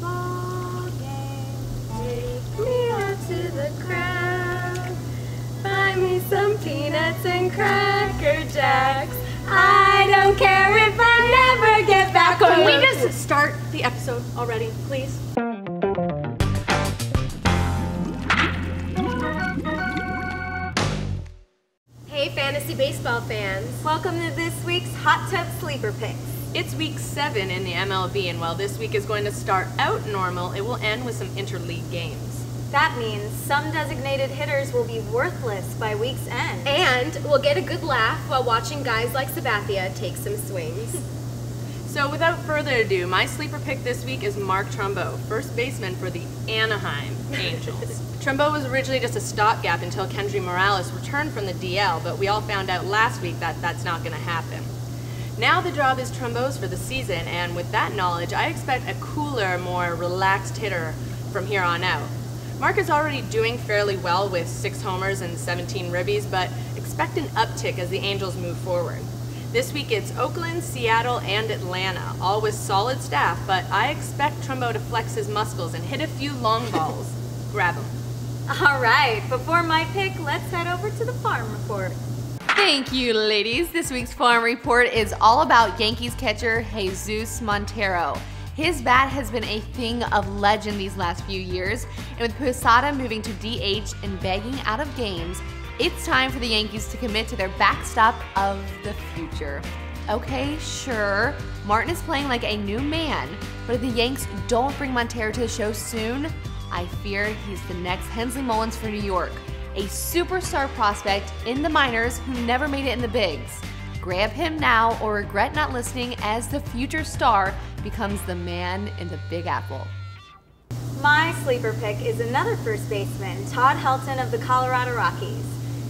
ball game. Take me out to the crowd. Buy me some peanuts and Cracker Jacks. I don't care if I never get back. Can we just start the episode already, please? Hey, fantasy baseball fans. Welcome to this week's Hot Tub Sleeper Picks. It's week 7 in the MLB, and while this week is going to start out normal, it will end with some interleague games. That means some designated hitters will be worthless by week's end. And we'll get a good laugh while watching guys like Sabathia take some swings. So without further ado, my sleeper pick this week is Mark Trumbo, first baseman for the Anaheim Angels. Trumbo was originally just a stopgap until Kendry Morales returned from the DL, but we all found out last week that that's not going to happen. Now the job is Trumbo's for the season, and with that knowledge, I expect a cooler, more relaxed hitter from here on out. Mark is already doing fairly well with 6 homers and 17 ribbies, but expect an uptick as the Angels move forward. This week it's Oakland, Seattle, and Atlanta, all with solid staff, but I expect Trumbo to flex his muscles and hit a few long balls. Grab them. All right, before my pick, let's head over to the farm report. Thank you, ladies. This week's farm report is all about Yankees catcher Jesus Montero. His bat has been a thing of legend these last few years, and with Posada moving to DH and begging out of games, it's time for the Yankees to commit to their backstop of the future. Okay, sure, Martin is playing like a new man, but if the Yanks don't bring Montero to the show soon, I fear he's the next Henley Mullins for New York, a superstar prospect in the minors who never made it in the bigs. Grab him now or regret not listening as the future star becomes the man in the Big Apple. My sleeper pick is another first baseman, Todd Helton of the Colorado Rockies.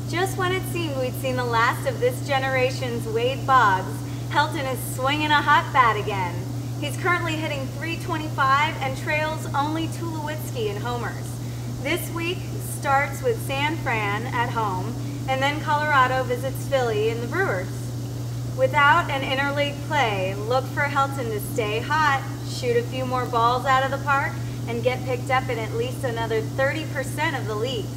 Just when it seemed we'd seen the last of this generation's Wade Boggs, Helton is swinging a hot bat again. He's currently hitting .325 and trails only Tulowitzki in homers. This week starts with San Fran at home, and then Colorado visits Philly in the Brewers. Without an interleague play, look for Helton to stay hot, shoot a few more balls out of the park, and get picked up in at least another 30% of the leagues.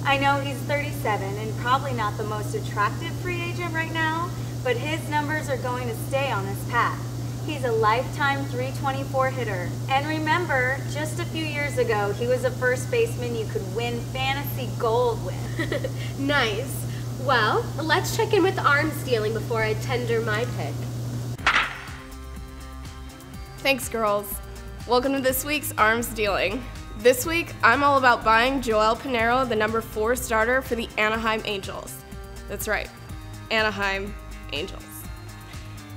I know he's 37 and probably not the most attractive free agent right now, but his numbers are going to stay on this path. He's a lifetime .324 hitter. And remember, just a few years ago, he was a first baseman you could win fantasy gold with. Nice. Well, let's check in with arms dealing before I tender my pick. Thanks, girls. Welcome to this week's arms dealing. This week, I'm all about buying Joel Pinheiro, the number 4 starter for the Anaheim Angels. That's right, Anaheim Angels.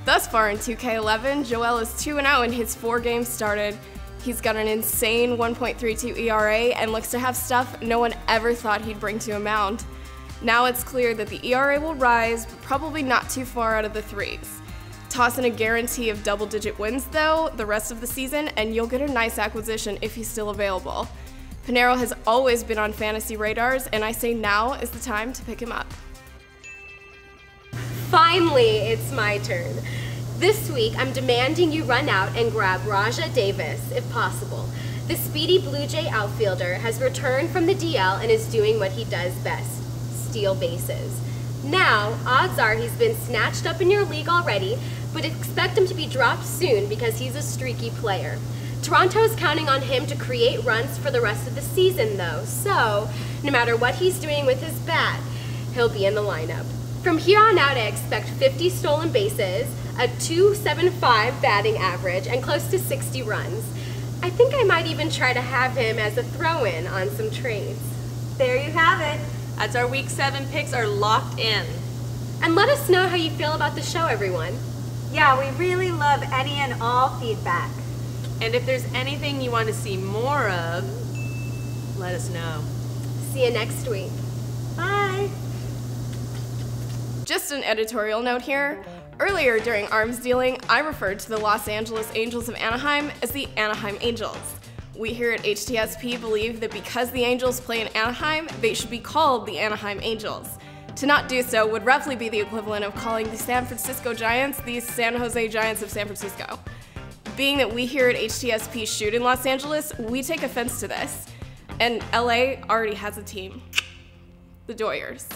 Thus far in 2K11, Joel is 2-0 in his 4 games started. He's got an insane 1.32 ERA and looks to have stuff no one ever thought he'd bring to a mound. Now it's clear that the ERA will rise, but probably not too far out of the 3s. Toss in a guarantee of double-digit wins, though, the rest of the season, and you'll get a nice acquisition if he's still available. Pinheiro has always been on fantasy radars, and I say now is the time to pick him up. Finally, it's my turn. This week, I'm demanding you run out and grab Raja Davis, if possible. The speedy Blue Jay outfielder has returned from the DL and is doing what he does best. Steal bases. Now, odds are he's been snatched up in your league already, but expect him to be dropped soon because he's a streaky player. Toronto's counting on him to create runs for the rest of the season though, so no matter what he's doing with his bat, he'll be in the lineup. From here on out, I expect 50 stolen bases, a .275 batting average, and close to 60 runs. I think I might even try to have him as a throw-in on some trades. There you have it. As our week 7 picks are locked in. And let us know how you feel about the show, everyone. Yeah, we really love any and all feedback. And if there's anything you want to see more of, let us know. See you next week. Bye. Just an editorial note here. Earlier during arms dealing, I referred to the Los Angeles Angels of Anaheim as the Anaheim Angels. We here at HTSP believe that because the Angels play in Anaheim, they should be called the Anaheim Angels. To not do so would roughly be the equivalent of calling the San Francisco Giants the San Jose Giants of San Francisco. Being that we here at HTSP shoot in Los Angeles, we take offense to this. And LA already has a team, the Doyers.